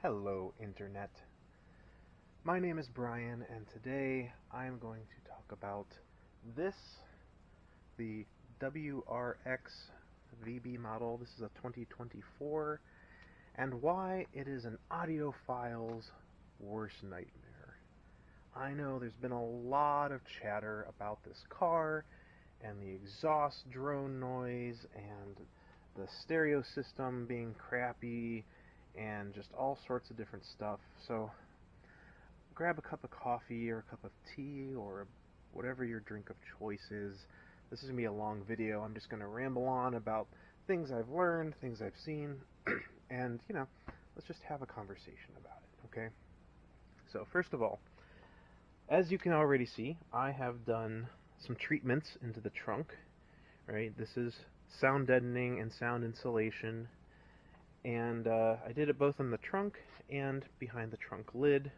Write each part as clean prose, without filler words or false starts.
Hello, Internet. My name is Brian, and today I am going to talk about the WRX VB model. This is a 2024, and why it is an audiophile's worst nightmare. I know there's been a lot of chatter about this car, and the exhaust drone noise, and the stereo system being crappy, and just all sorts of different stuff. So grab a cup of coffee or a cup of tea or whatever your drink of choice is. This is going to be a long video. I'm just going to ramble on about things I've learned, things I've seen, and, let's just have a conversation about it, okay? So first of all, as you can already see, I have done some treatments into the trunk, right? This is sound deadening and sound insulation. And I did it both on the trunk and behind the trunk lid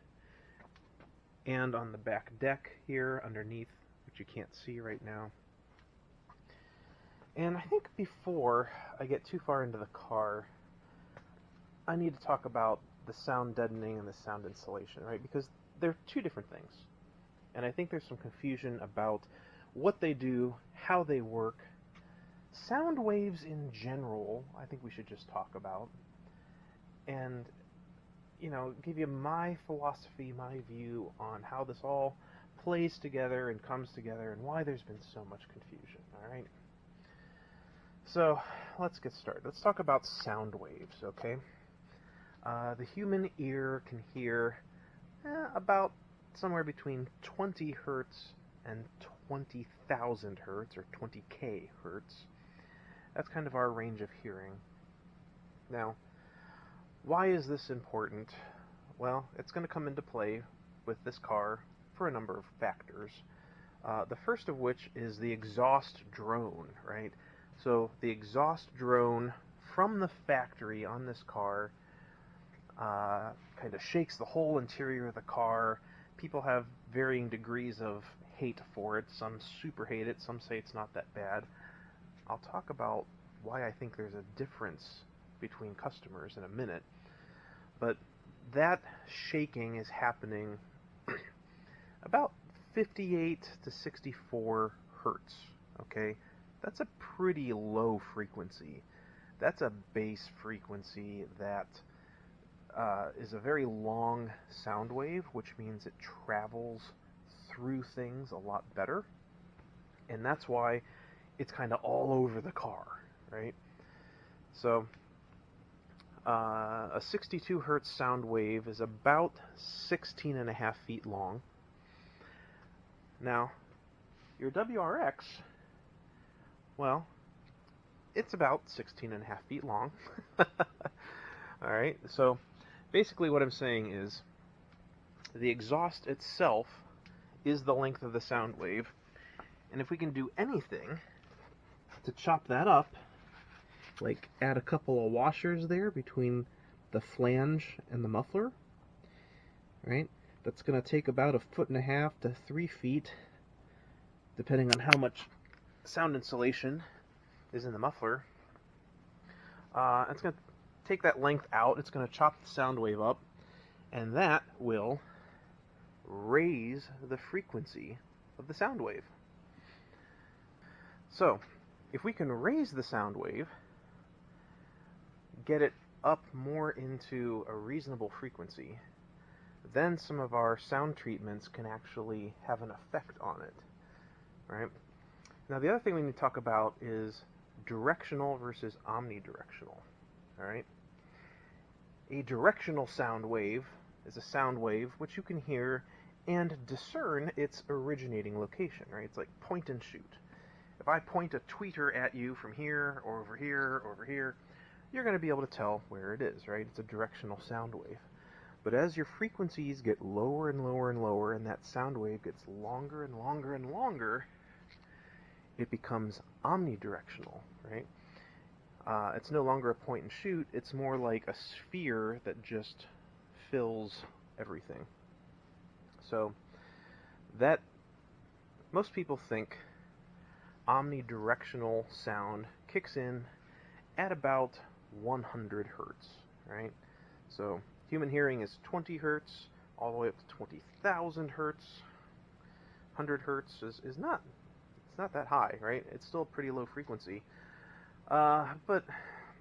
and on the back deck here underneath, which you can't see right now. And I think before I get too far into the car, I need to talk about the sound deadening and the sound insulation, right? Because they're two different things. And I think there's some confusion about what they do, how they work. Sound waves in general, I think we should just talk about, and, give you my philosophy, my view on how this all plays together and comes together and why there's been so much confusion, alright? So, let's get started. Let's talk about sound waves, okay? The human ear can hear about somewhere between 20 hertz and 20,000 hertz, or 20k hertz. That's kind of our range of hearing. Now, why is this important? Well, it's going to come into play with this car for a number of factors. The first of which is the exhaust drone, right? So the exhaust drone from the factory on this car kind of shakes the whole interior of the car. People have varying degrees of hate for it. Some super hate it, some say it's not that bad. I'll talk about why I think there's a difference between customers in a minute. But that shaking is happening about 58 to 64 hertz, okay? That's a pretty low frequency. That's a bass frequency that is a very long sound wave, which means it travels through things a lot better. And that's why it's kind of all over the car, right? So a 62 hertz sound wave is about 16.5 feet long. Now, your WRX, well, it's about 16.5 feet long. Alright, so basically what I'm saying is the exhaust itself is the length of the sound wave, and if we can do anything to chop that up, like add a couple of washers there between the flange and the muffler, right? That's going to take about 1.5 to 3 feet, depending on how much sound insulation is in the muffler. It's going to take that length out, it's going to chop the sound wave up, and that will raise the frequency of the sound wave. So, if we can raise the sound wave, get it up more into a reasonable frequency, then some of our sound treatments can actually have an effect on it, right? Now, the other thing we need to talk about is directional versus omnidirectional, all right? A directional sound wave is a sound wave which you can hear and discern its originating location, right? It's like point and shoot. If I point a tweeter at you from here, or over here, or over here, you're going to be able to tell where it is, right? It's a directional sound wave. But as your frequencies get lower and lower and lower, and that sound wave gets longer and longer and longer, it becomes omnidirectional, right? It's no longer a point and shoot, it's more like a sphere that just fills everything. So, that, most people think omnidirectional sound kicks in at about 100 hertz, right? So Human hearing is 20 hertz, all the way up to 20,000 hertz. 100 hertz is not, it's not that high, right? It's still a pretty low frequency. But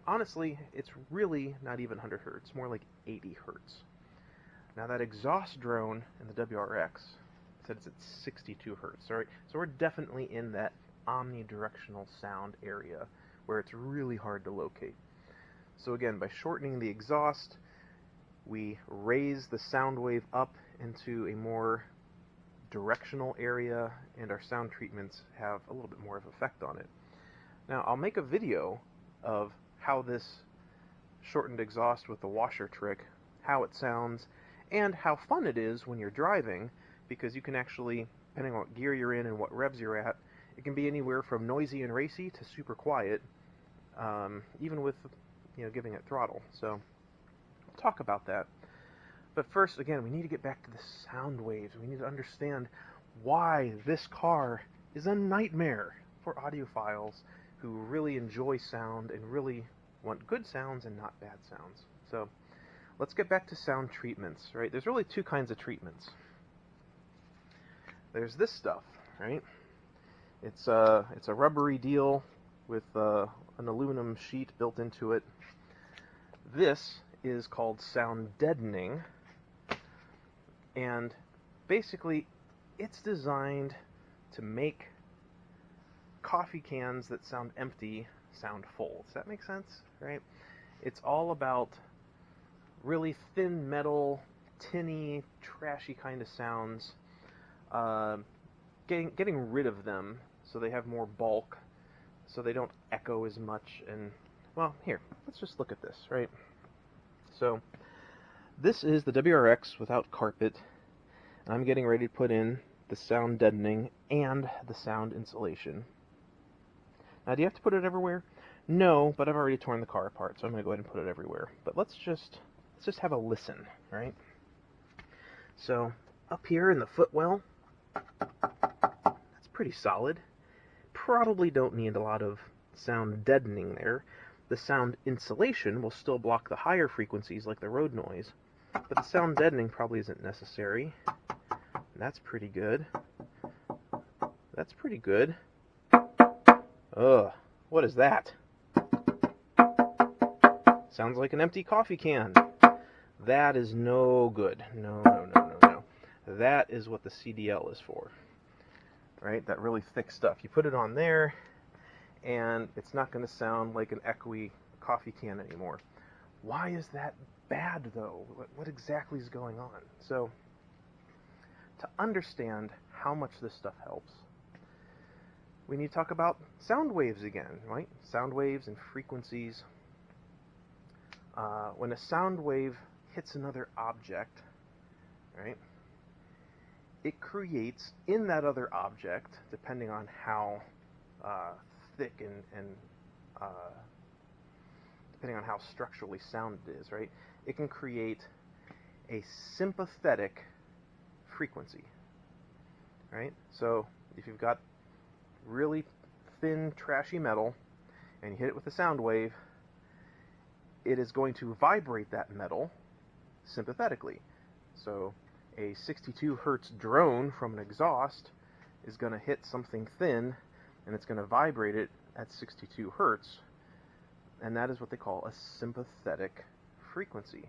honestly, it's really not even 100 hertz, more like 80 hertz. Now that exhaust drone in the WRX said it's at 62 hertz, right? So we're definitely in that omnidirectional sound area where it's really hard to locate. So again, by shortening the exhaust, we raise the sound wave up into a more directional area, and our sound treatments have a little bit more of effect on it. Now, I'll make a video of how this shortened exhaust with the washer trick, how it sounds, and how fun it is when you're driving, because you can actually, depending on what gear you're in and what revs you're at, it can be anywhere from noisy and racy to super quiet, even with, giving it throttle. So, we'll talk about that. But first, again, we need to get back to the sound waves. We need to understand why this car is a nightmare for audiophiles who really enjoy sound and really want good sounds and not bad sounds. So, let's get back to sound treatments, right? There's really two kinds of treatments. There's this stuff, right? It's a rubbery deal with an aluminum sheet built into it. This is called sound deadening, and basically it's designed to make coffee cans that sound empty sound full. Does that make sense, right? It's all about really thin metal, tinny, trashy kind of sounds, getting rid of them so they have more bulk, so they don't echo as much. And, well, here, let's just look at this, right? So, this is the WRX without carpet, and I'm getting ready to put in the sound deadening and the sound insulation. Now, do you have to put it everywhere? No, but I've already torn the car apart, so I'm going to go ahead and put it everywhere. But let's just have a listen, right? So, up here in the footwell, that's pretty solid. Probably don't need a lot of sound deadening there. The sound insulation will still block the higher frequencies like the road noise, but the sound deadening probably isn't necessary. That's pretty good. That's pretty good. Ugh, what is that? Sounds like an empty coffee can. That is no good. No. That is what the CDL is for. Right? That really thick stuff. You put it on there, and it's not going to sound like an echoey coffee can anymore. Why is that bad, though? What exactly is going on? So, to understand how much this stuff helps, we need to talk about sound waves again, right? Sound waves and frequencies. When a sound wave hits another object, right, it creates in that other object, depending on how thick and depending on how structurally sound it is, right, it can create a sympathetic frequency, right? So if you've got really thin, trashy metal and you hit it with a sound wave, it is going to vibrate that metal sympathetically. So a 62 hertz drone from an exhaust is going to hit something thin, and it's going to vibrate it at 62 hertz, and that is what they call a sympathetic frequency.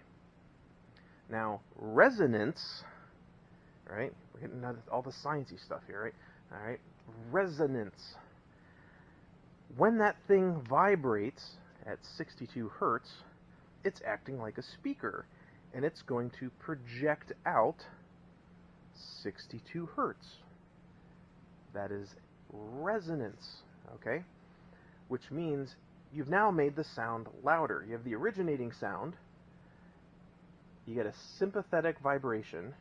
Now, resonance, right? We're getting all the sciencey stuff here, right? All right, resonance. When that thing vibrates at 62 hertz, it's acting like a speaker, and it's going to project out 62 hertz. That is resonance, okay? Which means you've now made the sound louder. You have the originating sound, you get a sympathetic vibration.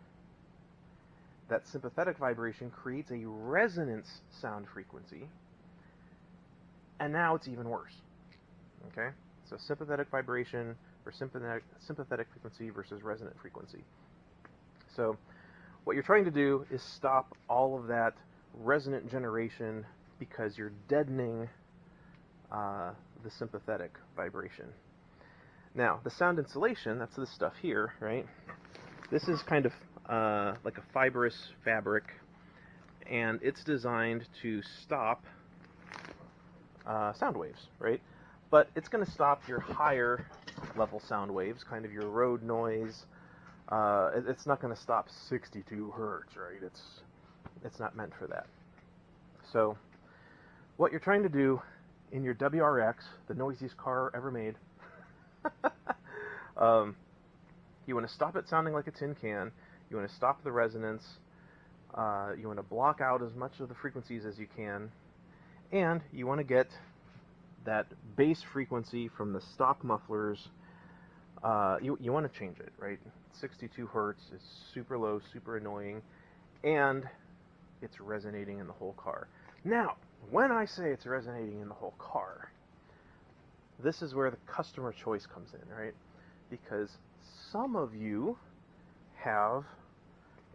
That sympathetic vibration creates a resonance sound frequency, and now it's even worse, okay? So sympathetic vibration or sympathetic frequency versus resonant frequency. So what you're trying to do is stop all of that resonant generation because you're deadening the sympathetic vibration. Now, the sound insulation, that's this stuff here, right? This is kind of like a fibrous fabric, and it's designed to stop sound waves, right? But it's going to stop your higher level sound waves, kind of your road noise. It's not going to stop 62 hertz, right? It's not meant for that. So what you're trying to do in your WRX, the noisiest car ever made, you want to stop it sounding like a tin can. You want to stop the resonance. You want to block out as much of the frequencies as you can. And you want to get that bass frequency from the stock mufflers. You want to change it, right? 62 hertz is super low, super annoying, and it's resonating in the whole car. Now, when I say it's resonating in the whole car, this is where the customer choice comes in, right? Because some of you have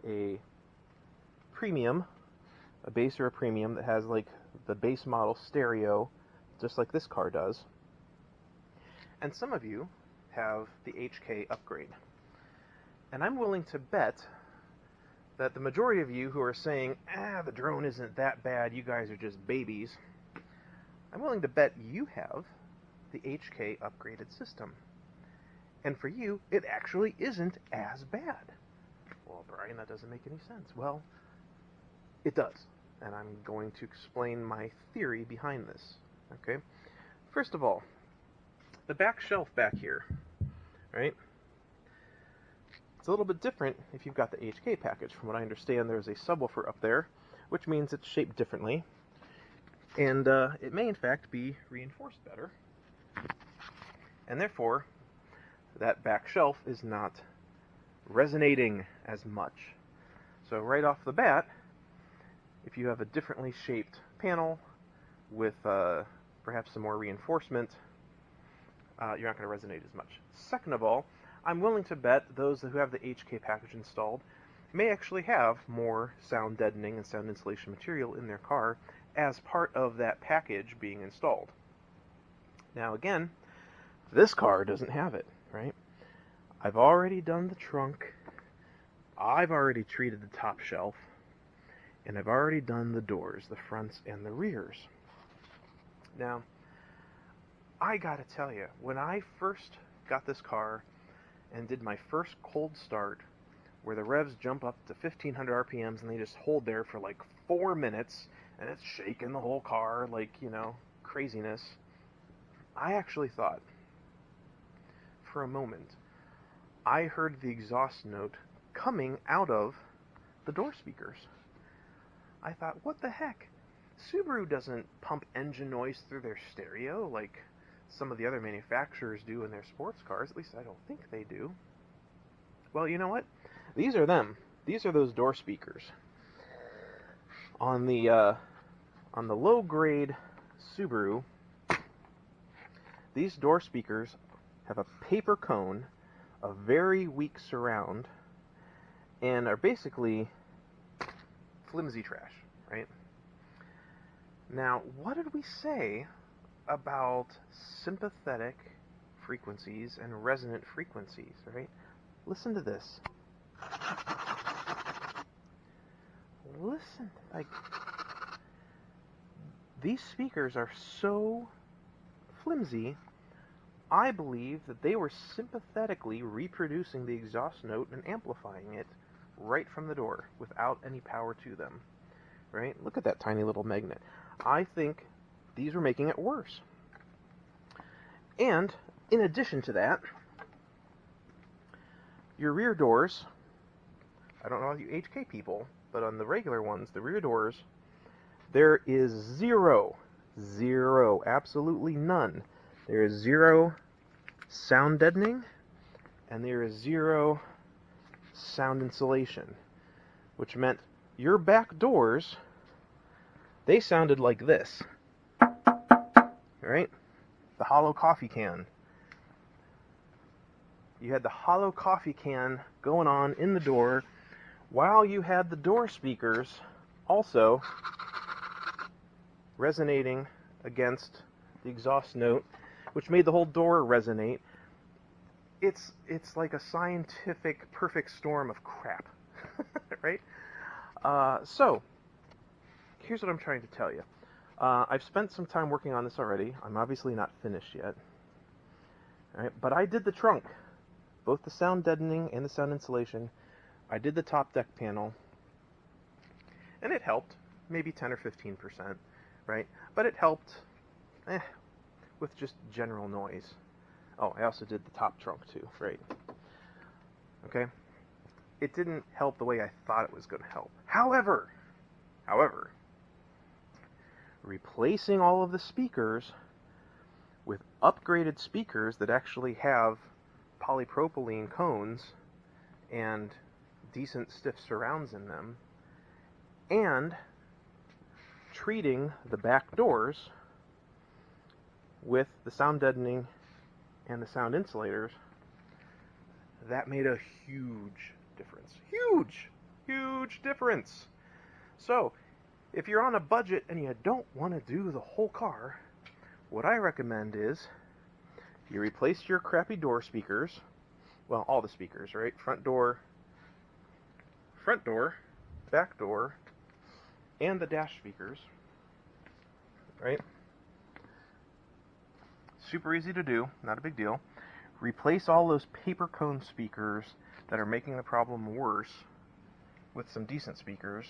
a premium, a bass or a premium that has like the base model stereo, just like this car does. And some of you have the HK upgrade. And I'm willing to bet that the majority of you who are saying, the drone isn't that bad, you guys are just babies, I'm willing to bet you have the HK upgraded system. And for you, it actually isn't as bad. Well, Brian, that doesn't make any sense. Well, it does. And I'm going to explain my theory behind this. Okay? First of all, the back shelf back here, right? It's a little bit different if you've got the HK package. From what I understand, there's a subwoofer up there, which means it's shaped differently. And it may, in fact, be reinforced better. And therefore, that back shelf is not resonating as much. So right off the bat, if you have a differently shaped panel with perhaps some more reinforcement, you're not going to resonate as much. Second of all, I'm willing to bet those who have the HK package installed may actually have more sound deadening and sound insulation material in their car as part of that package being installed. Now again, this car doesn't have it, right? I've already done the trunk, I've already treated the top shelf, and I've already done the doors, the fronts and the rears. Now, I gotta tell you, when I first got this car and did my first cold start, where the revs jump up to 1500 RPMs and they just hold there for like 4 minutes, and it's shaking the whole car like, craziness, I actually thought, for a moment, I heard the exhaust note coming out of the door speakers. I thought, what the heck? Subaru doesn't pump engine noise through their stereo like some of the other manufacturers do in their sports cars. At least I don't think they do. Well, you know what? These are them. These are those door speakers. On the low-grade Subaru, these door speakers have a paper cone, a very weak surround, and are basically flimsy trash, right? Now, what did we say about sympathetic frequencies and resonant frequencies, right? Listen to this. Listen, like, these speakers are so flimsy, I believe that they were sympathetically reproducing the exhaust note and amplifying it right from the door without any power to them, right? Look at that tiny little magnet. I think these were making it worse. And in addition to that, your rear doors, I don't know about you HK people, but on the regular ones, the rear doors, there is zero, absolutely none. There is zero sound deadening, and there is zero sound insulation, which meant your back doors, they sounded like this, right? The hollow coffee can. You had the hollow coffee can going on in the door while you had the door speakers also resonating against the exhaust note, which made the whole door resonate. it's like a scientific perfect storm of crap, right? So here's what I'm trying to tell you. I've spent some time working on this already. I'm obviously not finished yet, right? But I did the trunk, both the sound deadening and the sound insulation. I did the top deck panel, and it helped, maybe 10 or 15%, right? But it helped with just general noise. Oh, I also did the top trunk too, right? Okay? It didn't help the way I thought it was going to help. However, replacing all of the speakers with upgraded speakers that actually have polypropylene cones and decent stiff surrounds in them, and treating the back doors with the sound deadening and the sound insulators, that made a huge difference. Huge difference. So, if you're on a budget and you don't want to do the whole car, what I recommend is you replace your crappy door speakers, well, all the speakers, right? Front door, back door, and the dash speakers, right? Super easy to do, not a big deal. Replace all those paper cone speakers that are making the problem worse with some decent speakers.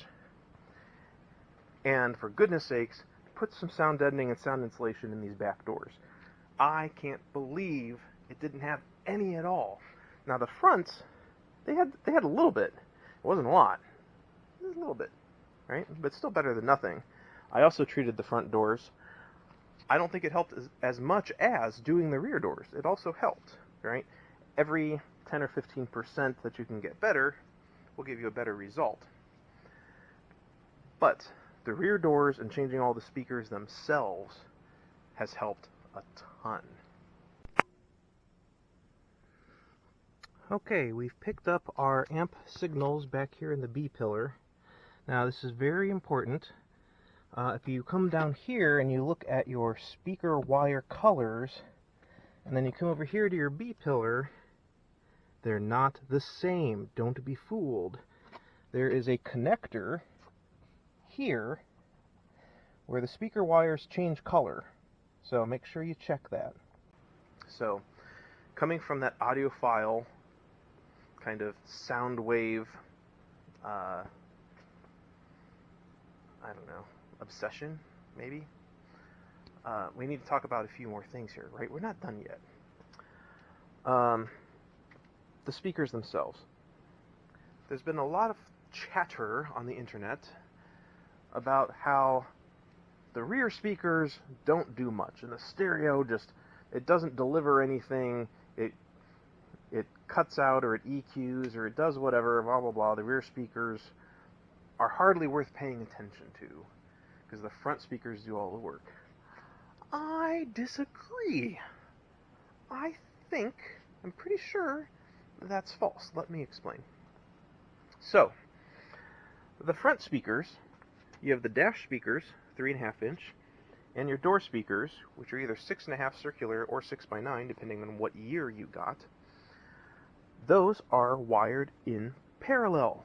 And for goodness sakes, put some sound deadening and sound insulation in these back doors. I can't believe it didn't have any at all. Now the fronts, they had a little bit. It wasn't a lot. It was a little bit, right? But still better than nothing. I also treated the front doors. I don't think it helped as much as doing the rear doors. It also helped, right? Every 10 or 15% that you can get better will give you a better result. But the rear doors and changing all the speakers themselves has helped a ton. Okay, we've picked up our amp signals back here in the B pillar. Now this is very important. If you come down here and you look at your speaker wire colors, and then you come over here to your B pillar, they're not the same. Don't be fooled. There is a connector here where the speaker wires change color. So make sure you check that. So coming from that audiophile kind of sound wave, I don't know, obsession, maybe? We need to talk about a few more things here, right? We're not done yet. The speakers themselves. There's been a lot of chatter on the internet about how the rear speakers don't do much, and the stereo just, it doesn't deliver anything, it cuts out, or it EQs, or it does whatever, blah blah blah. The rear speakers are hardly worth paying attention to, because the front speakers do all the work. I disagree. I think, I'm pretty sure, that's false. Let me explain. So, the front speakers, you have the dash speakers, 3.5 inch, and your door speakers, which are either 6.5 circular or 6x9, depending on what year you got. Those are wired in parallel.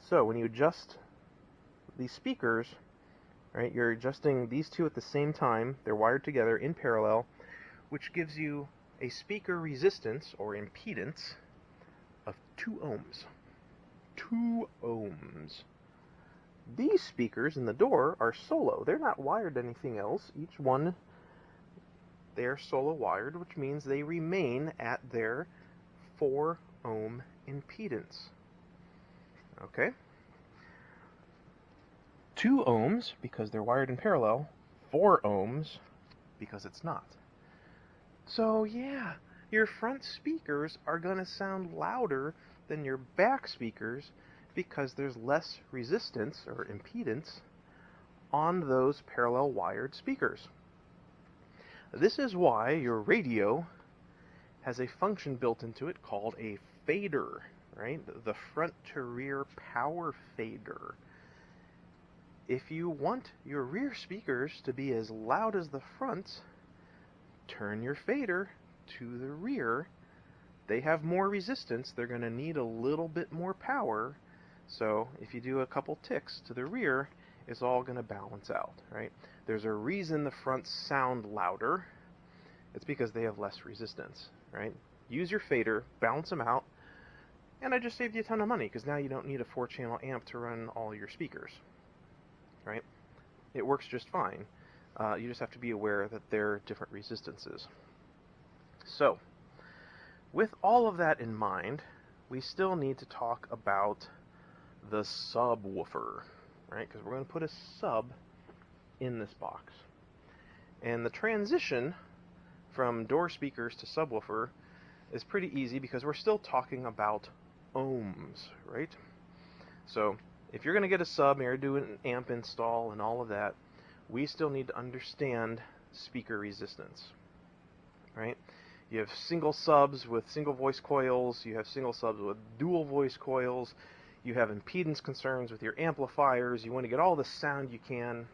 So when you adjust these speakers, right, you're adjusting these two at the same time. They're wired together in parallel, which gives you a speaker resistance or impedance of 2 ohms. 2 ohms. These speakers in the door are solo. They're not wired to anything else. Each one, they're solo wired, which means they remain at their 4 ohm impedance. Okay? 2 ohms because they're wired in parallel, 4 ohms because it's not. So yeah, your front speakers are going to sound louder than your back speakers because there's less resistance or impedance on those parallel wired speakers. This is why your radio has a function built into it called a fader, right? The front to rear power fader. If you want your rear speakers to be as loud as the front, turn your fader to the rear they have more resistance, they're going to need a little bit more power. So if you do a couple ticks to the rear, it's all going to balance out, right? There's a reason the fronts sound louder. It's because they have less resistance, right? Use your fader, balance them out, and I just saved you a ton of money because now you don't need a 4-channel amp to run all your speakers, right? It works just fine. You just have to be aware that there are different resistances. So, with all of that in mind, we still need to talk about the subwoofer, right? Because we're going to put a sub in this box. And the transition from door speakers to subwoofer is pretty easy because we're still talking about ohms, right? So if you're going to get a sub and you're doing an amp install and all of that, we still need to understand speaker resistance, right? You have single subs with single voice coils, you have single subs with dual voice coils, you have impedance concerns with your amplifiers, you want to get all the sound you can,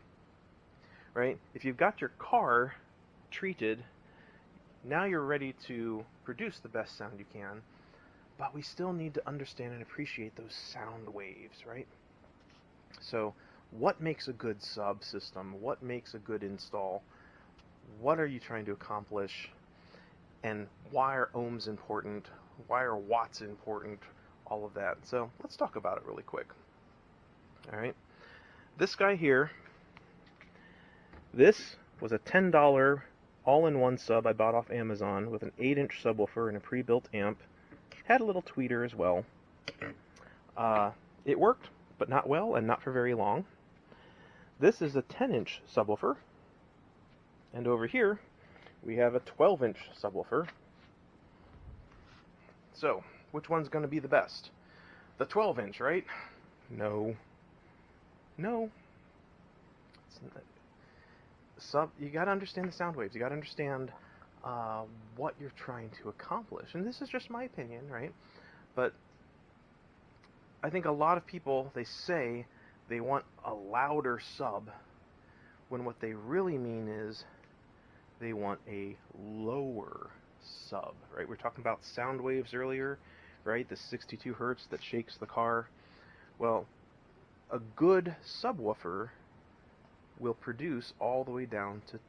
right? If you've got your car treated, now you're ready to produce the best sound you can, but we still need to understand and appreciate those sound waves, right? So what makes a good sub system? What makes a good install? What are you trying to accomplish? And why are ohms important? Why are watts important? All of that. So let's talk about it really quick. All right. This guy here, this was a $10 all-in-one sub I bought off Amazon with an 8-inch subwoofer and a pre-built amp. Had a little tweeter as well. It worked, but not well and not for very long. This is a 10-inch subwoofer. And over here, we have a 12-inch subwoofer. So, which one's going to be the best? The 12-inch, right? No. No. You got to understand the sound waves. You got to understand what you're trying to accomplish. And this is just my opinion, right? But I think a lot of people, they say they want a louder sub when what they really mean is they want a lower sub, right? We were talking about sound waves earlier, right? The 62 hertz that shakes the car. Well, a good subwoofer will produce all the way down to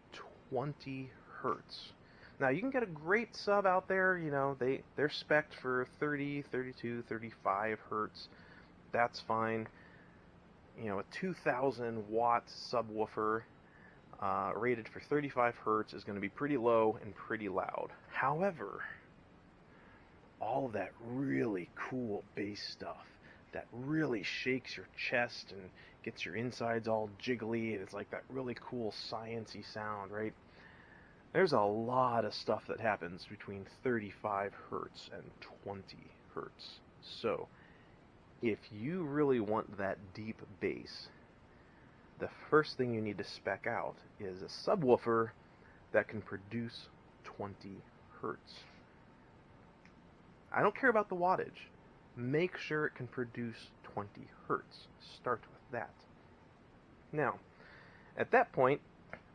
20 hertz. Now, you can get a great sub out there, you know, they're spec'd for 30, 32, 35 hertz. That's fine. You know, a 2,000 watt subwoofer rated for 35 hertz is going to be pretty low and pretty loud. However, all of that really cool bass stuff that really shakes your chest and gets your insides all jiggly, and it's like that really cool science-y sound, right? There's a lot of stuff that happens between 35 hertz and 20 hertz. So, if you really want that deep bass, the first thing you need to spec out is a subwoofer that can produce 20 hertz. I don't care about the wattage. Make sure it can produce 20 hertz. Start with that. Now, at that point,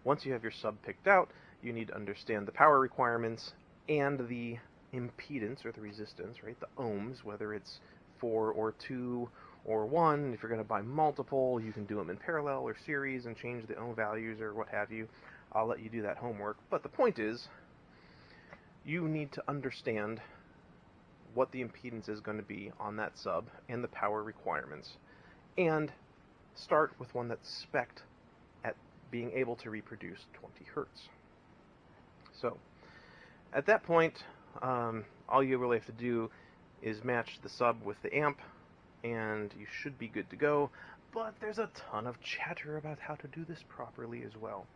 once you have your sub picked out, you need to understand the power requirements and the impedance or the resistance, right? The ohms, whether it's 4 or 2 or 1. If you're going to buy multiple, you can do them in parallel or series and change the ohm values or what have you. I'll let you do that homework. But the point is, you need to understand what the impedance is going to be on that sub and the power requirements, and start with one that's spec'd at being able to reproduce 20 hertz. So, at that point, all you really have to do is match the sub with the amp, and you should be good to go. But there's a ton of chatter about how to do this properly as well.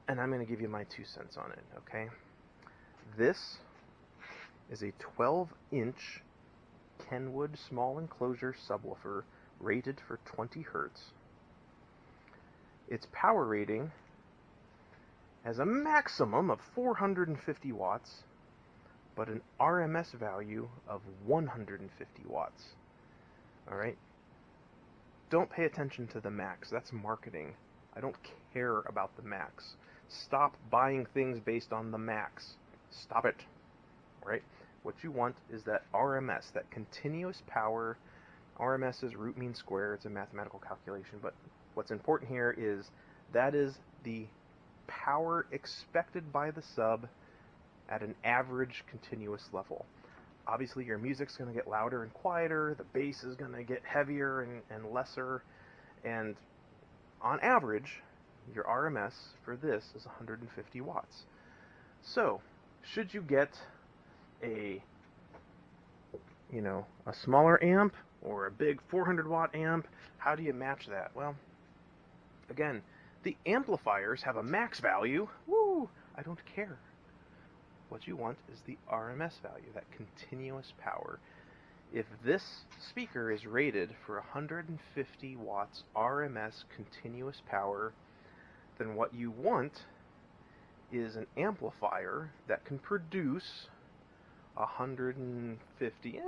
And I'm going to give you my 2 cents on it, okay? This is a 12-inch Kenwood small enclosure subwoofer rated for 20 hertz. Its power rating has a maximum of 450 watts, but an RMS value of 150 watts. Alright? Don't pay attention to the max. That's marketing. I don't care about the max. Stop buying things based on the max. Stop it. Right? What you want is that RMS, that continuous power. RMS is root mean square. It's a mathematical calculation, but what's important here is that is the power expected by the sub at an average continuous level. Obviously, your music's going to get louder and quieter, the bass is going to get heavier and lesser, and on average, your RMS for this is 150 watts. So, should you get a smaller amp or a big 400 watt amp, how do you match that? Well, again, the amplifiers have a max value. Woo! I don't care. What you want is the RMS value, that continuous power. If this speaker is rated for 150 watts RMS continuous power, then what you want is an amplifier that can produce 150,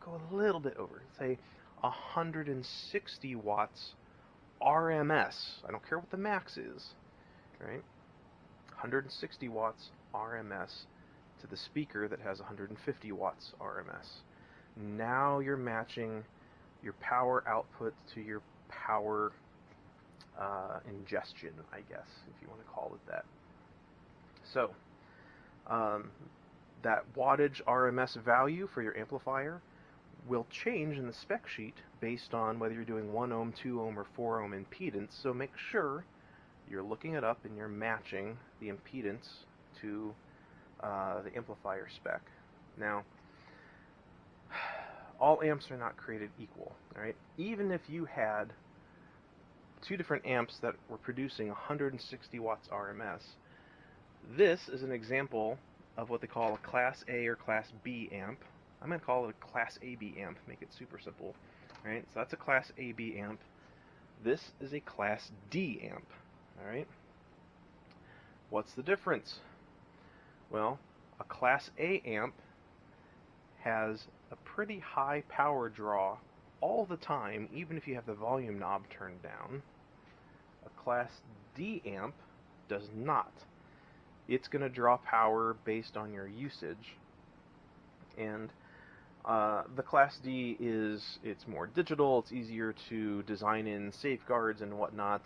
go a little bit over, say 160 watts RMS. I don't care what the max is, right? 160 watts RMS to the speaker that has 150 watts RMS. Now you're matching your power output to your power ingestion, I guess, if you want to call it that. So, that wattage RMS value for your amplifier will change in the spec sheet based on whether you're doing 1 ohm, 2 ohm, or 4 ohm impedance, so make sure you're looking it up and you're matching the impedance to the amplifier spec. Now, all amps are not created equal, right? Even if you had two different amps that were producing 160 watts RMS, this is an example of what they call a Class A or Class B amp. I'm going to call it a Class AB amp, make it super simple, right? So that's a Class AB amp. This is a Class D amp, all right? What's the difference? Well, a Class A amp has a pretty high power draw all the time, even if you have the volume knob turned down. A Class D amp does not. It's going to draw power based on your usage. And the Class D it's more digital, it's easier to design in safeguards and whatnot.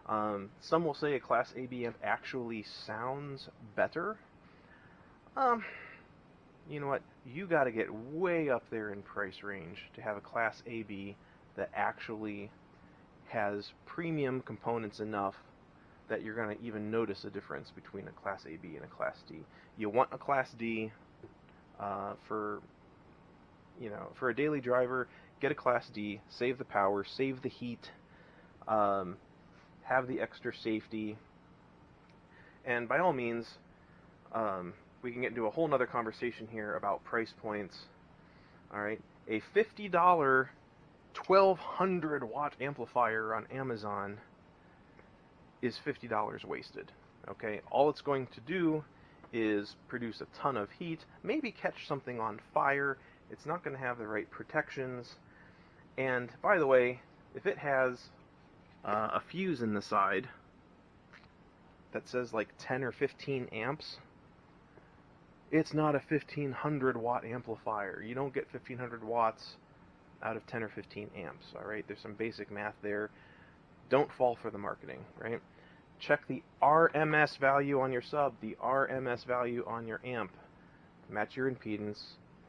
Some will say a Class AB amp actually sounds better. You know what? You got to get way up there in price range to have a Class AB that actually has premium components enough that you're going to even notice a difference between a Class AB and a Class D. You want a Class D for a daily driver. Get a Class D, save the power, save the heat, have the extra safety, and by all means, we can get into a whole nother conversation here about price points. All right, a $50 1200 watt amplifier on Amazon is $50 wasted. Okay, all it's going to do is produce a ton of heat, maybe catch something on fire. It's not going to have the right protections. And by the way, if it has a fuse in the side that says like 10 or 15 amps, it's not a 1500 watt amplifier. You don't get 1500 watts out of 10 or 15 amps, all right? There's some basic math there. Don't fall for the marketing, right? Check the RMS value on your sub, the RMS value on your amp. Match your impedance,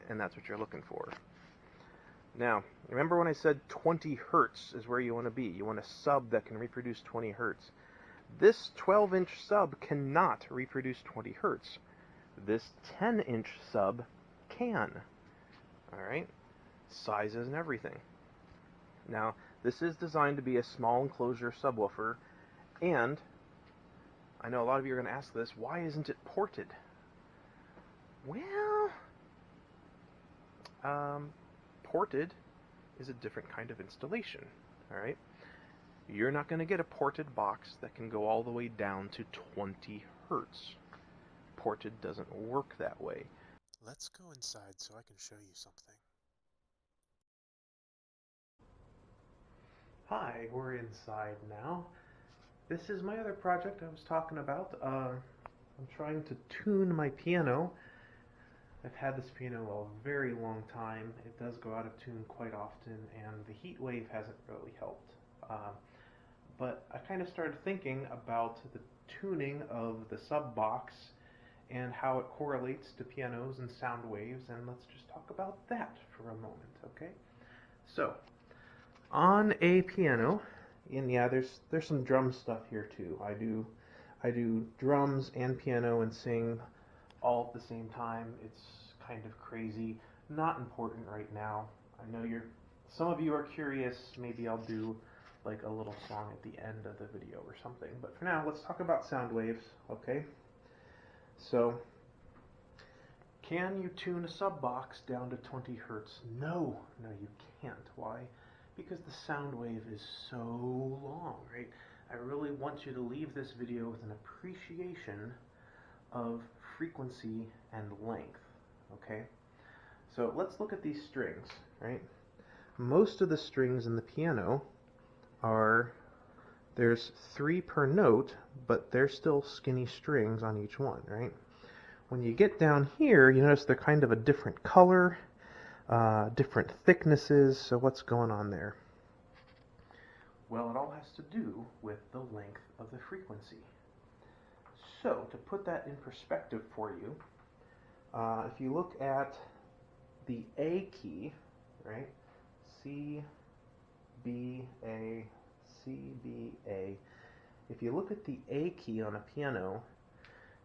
and that's what you're looking for. Now, remember when I said 20 hertz is where you want to be. You want a sub that can reproduce 20 hertz. This 12-inch sub cannot reproduce 20 hertz. This 10-inch sub can. All right? Sizes and everything. Now, this is designed to be a small enclosure subwoofer, and I know a lot of you are going to ask this, why isn't it ported? Well, ported is a different kind of installation, all right? You're not going to get a ported box that can go all the way down to 20 hertz. Ported doesn't work that way. Let's go inside so I can show you something. Hi, we're inside now. This is my other project I was talking about. I'm trying to tune my piano. I've had this piano a very long time. It does go out of tune quite often, and the heat wave hasn't really helped. But I kind of started thinking about the tuning of the sub box and how it correlates to pianos and sound waves, and let's just talk about that for a moment, okay? So, on a piano, and yeah, there's some drum stuff here too. I do drums and piano and sing all at the same time. It's kind of crazy. Not important right now. I know some of you are curious. Maybe I'll do like a little song at the end of the video or something. But for now, let's talk about sound waves, okay? So, can you tune a sub box down to 20 hertz? No, you can't. Why? Because the sound wave is so long, right? I really want you to leave this video with an appreciation of frequency and length, okay? So let's look at these strings, right? Most of the strings in the piano there's 3 per note, but they're still skinny strings on each one, right? When you get down here, you notice they're kind of a different color, different thicknesses. So what's going on there? Well, it all has to do with the length of the frequency. So to put that in perspective for you, if you look at the A key, right? C, B, A, C, B, A. If you look at the A key on a piano,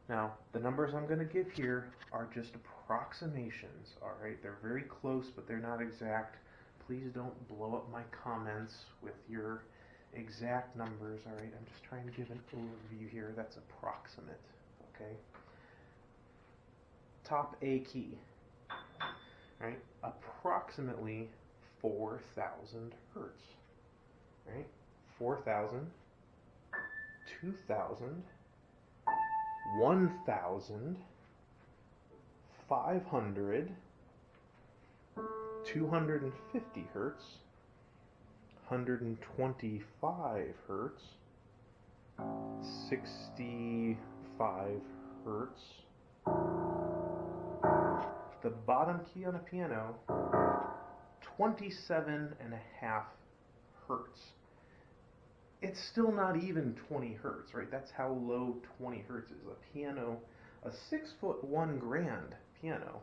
now the numbers I'm going to give here are just approximations, alright? They're very close, but they're not exact. Please don't blow up my comments with your exact numbers, alright? I'm just trying to give an overview here that's approximate, okay? Top A key, right? Approximately 4,000 hertz, right? 4,000, 2,000, 1,000, 500, 250 hertz, 125 hertz, 65 hertz. The bottom key on a piano, 27.5 hertz. It's still not even 20 hertz, right? That's how low 20 hertz is. A piano, a 6'1" grand piano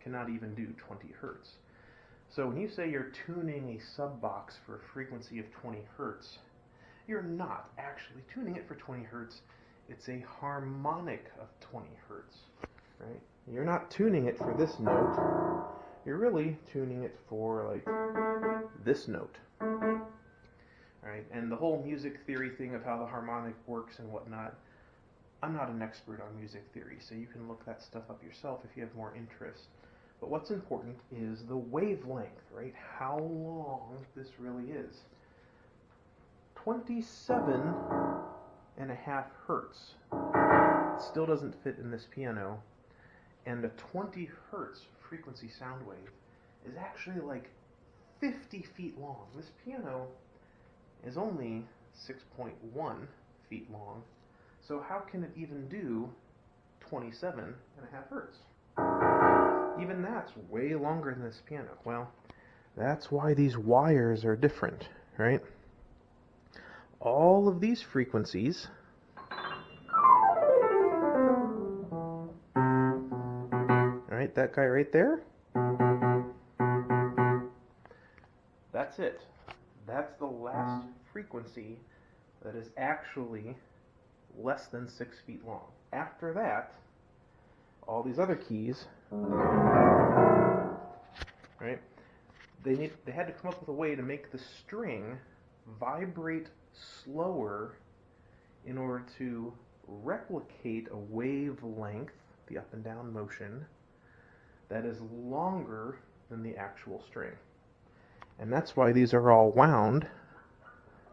cannot even do 20 hertz. So when you say you're tuning a sub box for a frequency of 20 hertz, you're not actually tuning it for 20 hertz. It's a harmonic of 20 hertz, right? You're not tuning it for this note. You're really tuning it for like this note. Right? And the whole music theory thing of how the harmonic works and whatnot, I'm not an expert on music theory, so you can look that stuff up yourself if you have more interest. But what's important is the wavelength, right? How long this really is. 27.5 hertz. It still doesn't fit in this piano. And a 20 hertz frequency sound wave is actually like 50 feet long. This piano is only 6.1 feet long. So how can it even do 27.5 hertz? Even that's way longer than this piano. Well, that's why these wires are different, right? All of these frequencies right, that guy right there, that's it. That's the last frequency that is actually less than 6 feet long. After that, all these other keys, right? They had to come up with a way to make the string vibrate slower in order to replicate a wavelength, the up and down motion, that is longer than the actual string. And that's why these are all wound,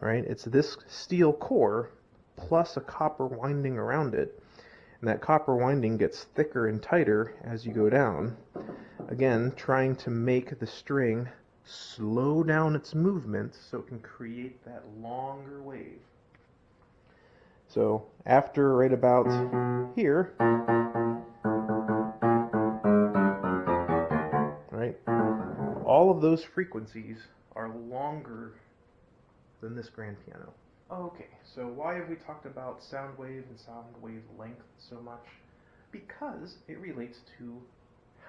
right? It's this steel core plus a copper winding around it. And that copper winding gets thicker and tighter as you go down. Again, trying to make the string slow down its movement so it can create that longer wave. So after right about here, all of those frequencies are longer than this grand piano. Okay, so why have we talked about sound wave and sound wave length so much? Because it relates to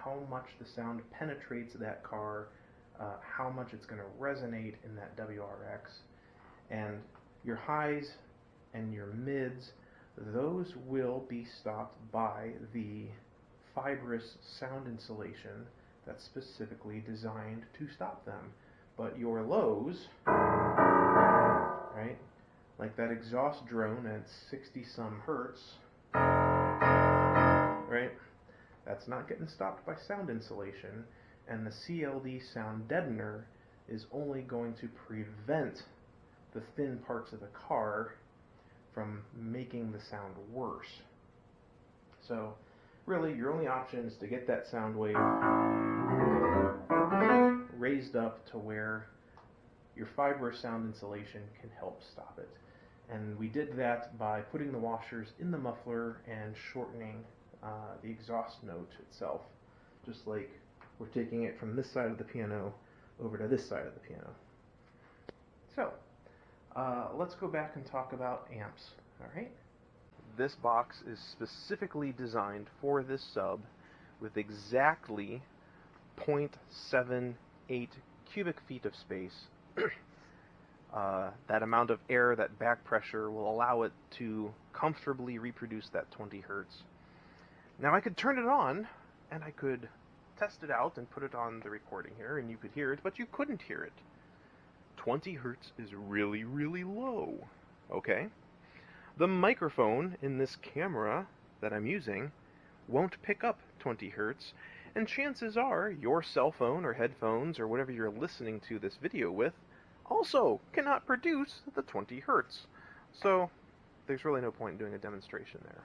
how much the sound penetrates that car, how much it's going to resonate in that WRX, and your highs and your mids, those will be stopped by the fibrous sound insulation that's specifically designed to stop them. But your lows, right, like that exhaust drone at 60 some hertz, right, that's not getting stopped by sound insulation, and the CLD sound deadener is only going to prevent the thin parts of the car from making the sound worse. So really your only option is to get that sound wave raised up to where your fibrous sound insulation can help stop it. And we did that by putting the washers in the muffler and shortening the exhaust note itself, just like we're taking it from this side of the piano over to this side of the piano. So let's go back and talk about amps. All right. This box is specifically designed for this sub with exactly 0.78 cubic feet of space. That amount of air, that back pressure, will allow it to comfortably reproduce that 20 hertz. Now I could turn it on and I could test it out and put it on the recording here and you could hear it, but you couldn't hear it. 20 hertz is really, really low, okay? The microphone in this camera that I'm using won't pick up 20 hertz, and chances are your cell phone or headphones or whatever you're listening to this video with also cannot produce the 20 hertz. So there's really no point in doing a demonstration there.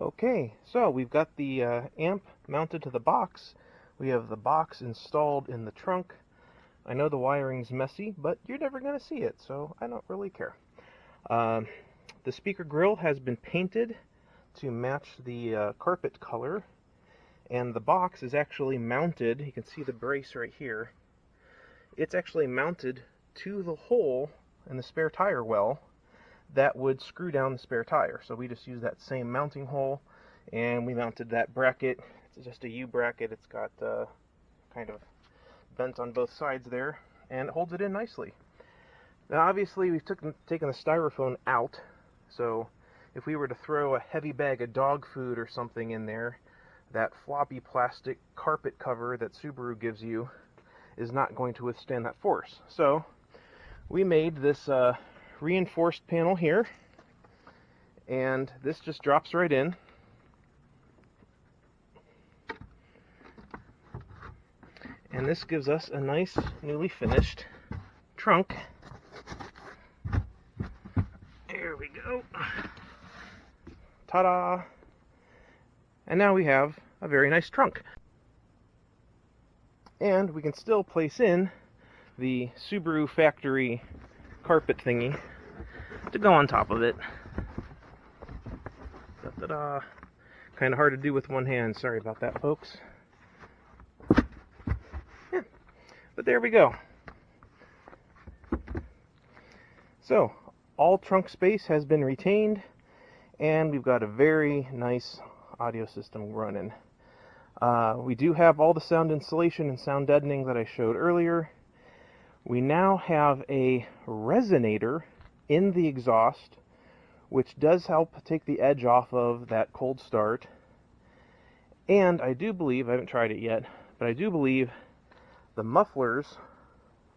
Okay, so we've got the amp mounted to the box. We have the box installed in the trunk. I know the wiring's messy, but you're never going to see it, so I don't really care. The speaker grill has been painted to match the carpet color, and the box is actually mounted. You can see the brace right here. It's actually mounted to the hole in the spare tire well that would screw down the spare tire. So we just use that same mounting hole, and we mounted that bracket. It's just a U bracket. It's got kind of bent on both sides there, and it holds it in nicely. Now obviously we've taken the styrofoam out, so if we were to throw a heavy bag of dog food or something in there, that floppy plastic carpet cover that Subaru gives you is not going to withstand that force. So we made this reinforced panel here, and this just drops right in. And this gives us a nice, newly finished trunk. There we go. Ta-da! And now we have a very nice trunk. And we can still place in the Subaru factory carpet thingy to go on top of it. Ta-da! Kind of hard to do with one hand. Sorry about that, folks. But there we go. So, all trunk space has been retained, and we've got a very nice audio system running. We do have all the sound insulation and sound deadening that I showed earlier. We now have a resonator in the exhaust, which does help take the edge off of that cold start. And I do believe, I haven't tried it yet, but I do believe the mufflers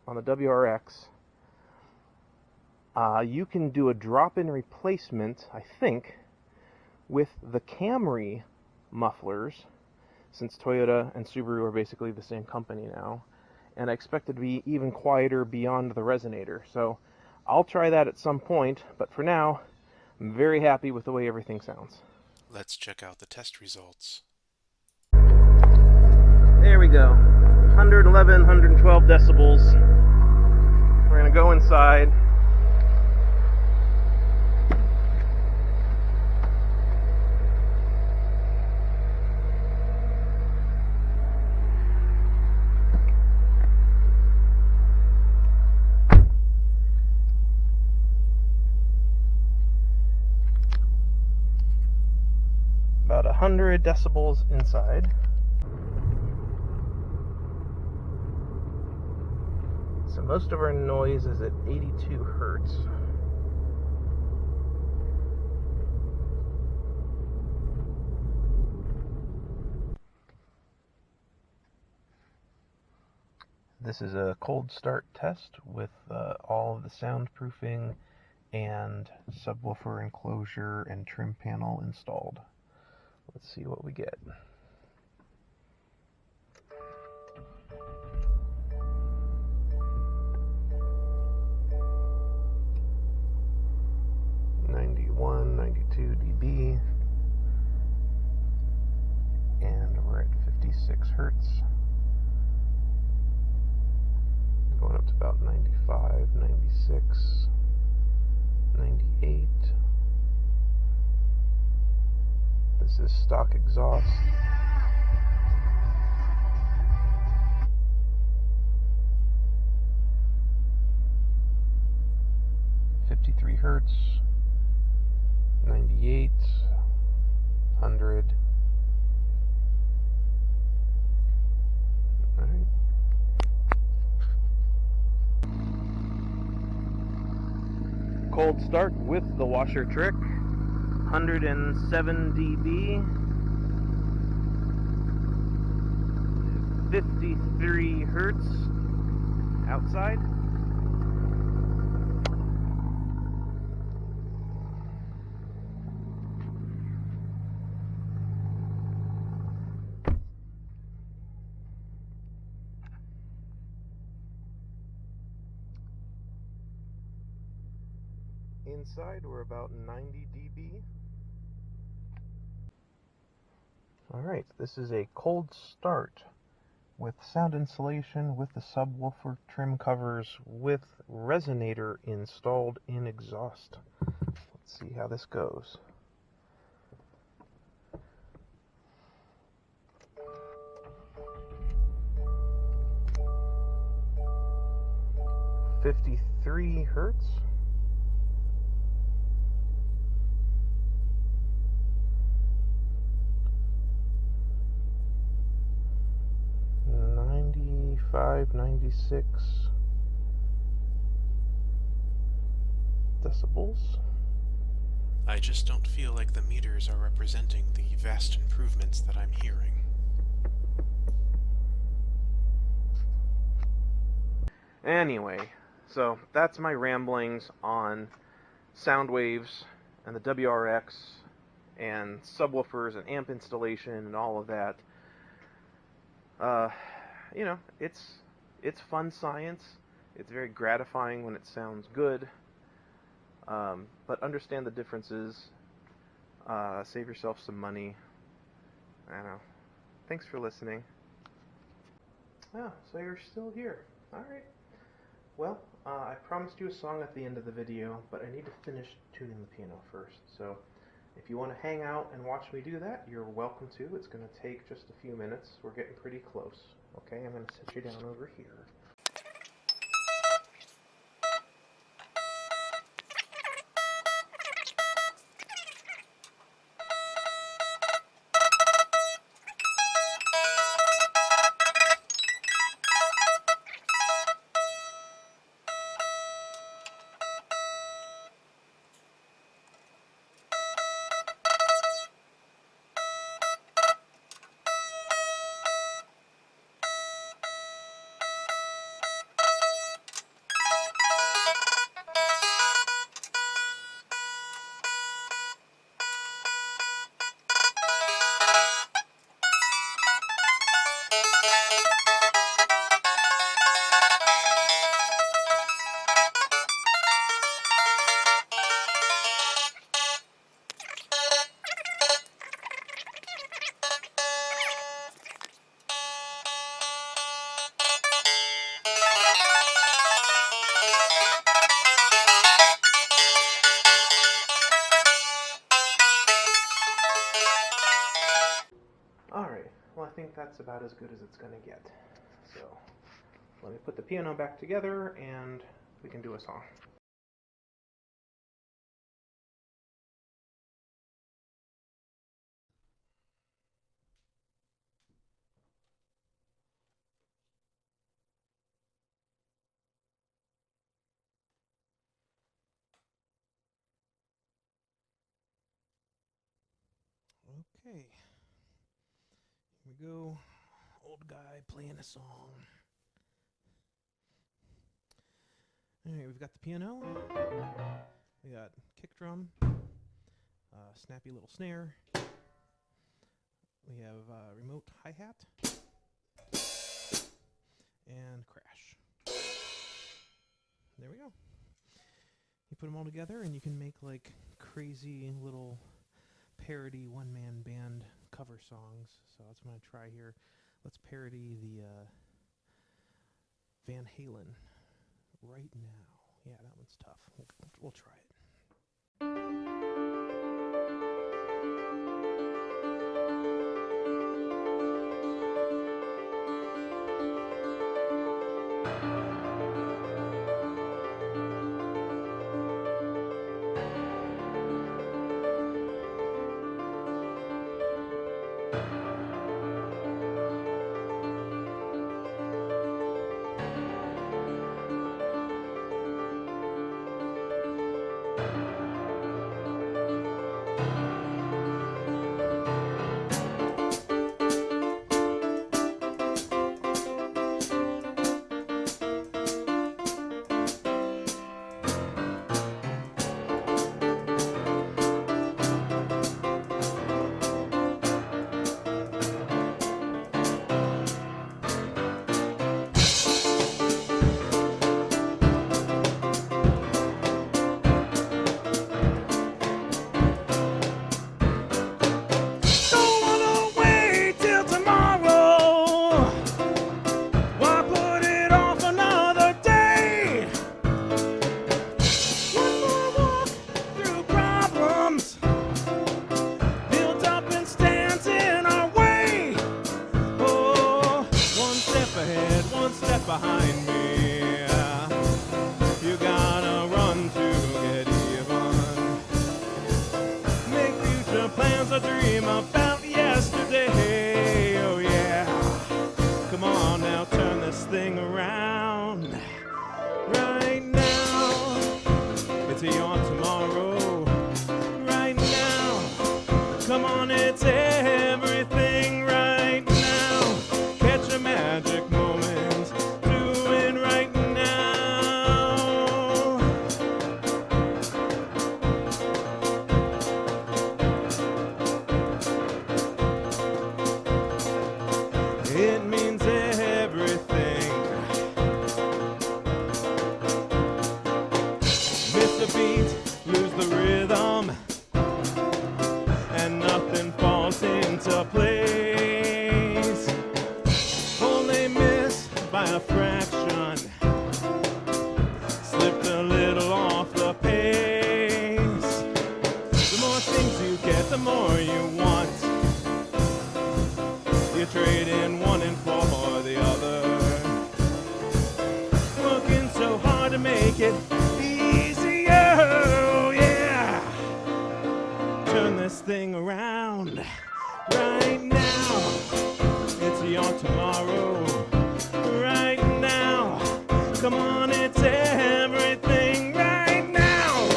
on the WRX, you can do a drop-in replacement, I think, with the Camry mufflers, since Toyota and Subaru are basically the same company now, and I expect it to be even quieter beyond the resonator. So I'll try that at some point, but for now, I'm very happy with the way everything sounds. Let's check out the test results. There we go. 111, 112 decibels. We're going to go inside. 100 decibels inside. So most of our noise is at 82 hertz. This is a cold start test with all of the soundproofing and subwoofer enclosure and trim panel installed. Let's see what we get. (91, 92 dB), and we're at 56 hertz. Going up to about 95, 96, 98. This is stock exhaust. Hertz, 98, 100. All right. Cold start with the washer trick. 107 dB. 53 hertz outside. Inside, we're about 90 dB. Alright, this is a cold start with sound insulation, with the subwoofer trim covers, with resonator installed in exhaust. Let's see how this goes. (53 hertz). (95, 96 decibels). I just don't feel like the meters are representing the vast improvements that I'm hearing. Anyway, so that's my ramblings on sound waves and the WRX and subwoofers and amp installation and all of that. You know, it's fun science. It's very gratifying when it sounds good. But understand the differences. Save yourself some money. I don't know. Thanks for listening. Oh, so you're still here. Alright. Well, I promised you a song at the end of the video, but I need to finish tuning the piano first. So if you want to hang out and watch me do that, you're welcome to. It's going to take just a few minutes. We're getting pretty close. Okay, I'm going to set you down over here. Alright, well I think that's about as good as it's going to get. So, let me put the piano back together and we can do a song. Okay. Here we go. Old guy playing a song. Alright, we've got the piano. We got kick drum. Snappy little snare. We have remote hi-hat. And crash. There we go. You put them all together and you can make like crazy little parody one-man band cover songs. So that's what I'm going to try here. Let's parody the Van Halen right now. Yeah, that one's tough. We'll try it. Behind me, you gotta run to get even. Make future plans or dream about yesterday. Oh yeah, come on now, turn this thing around. Right now, it's your tomorrow. Right now, come on, it's everything. Right now, catch a magic moment. It means everything. Miss a beat, lose the rhythm, and nothing falls into place. Only miss by a fraction, slipped a little off the pace. The more things you get, the more you want. You trade in one and for the other, working so hard to make it easier. Oh yeah, turn this thing around. Right now, it's your tomorrow. Right now, come on, it's everything. Right now,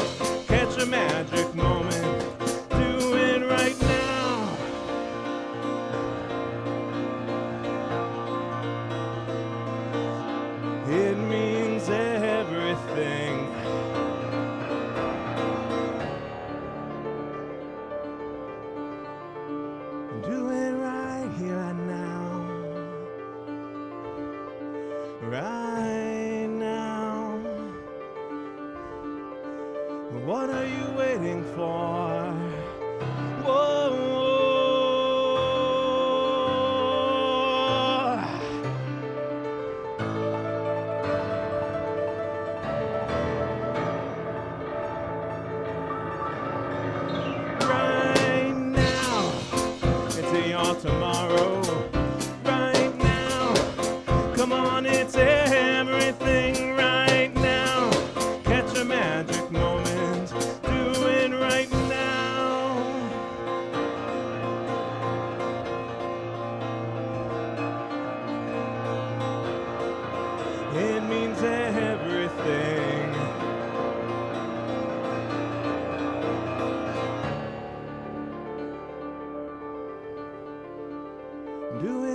catch a magic moment. Do it right now. It means everything. Do it right here and now. Right now. What are you waiting for? Whoa. Tomorrow, right now, come on, it's everything. Right now, catch a magic moment, do it right now. It means everything. doing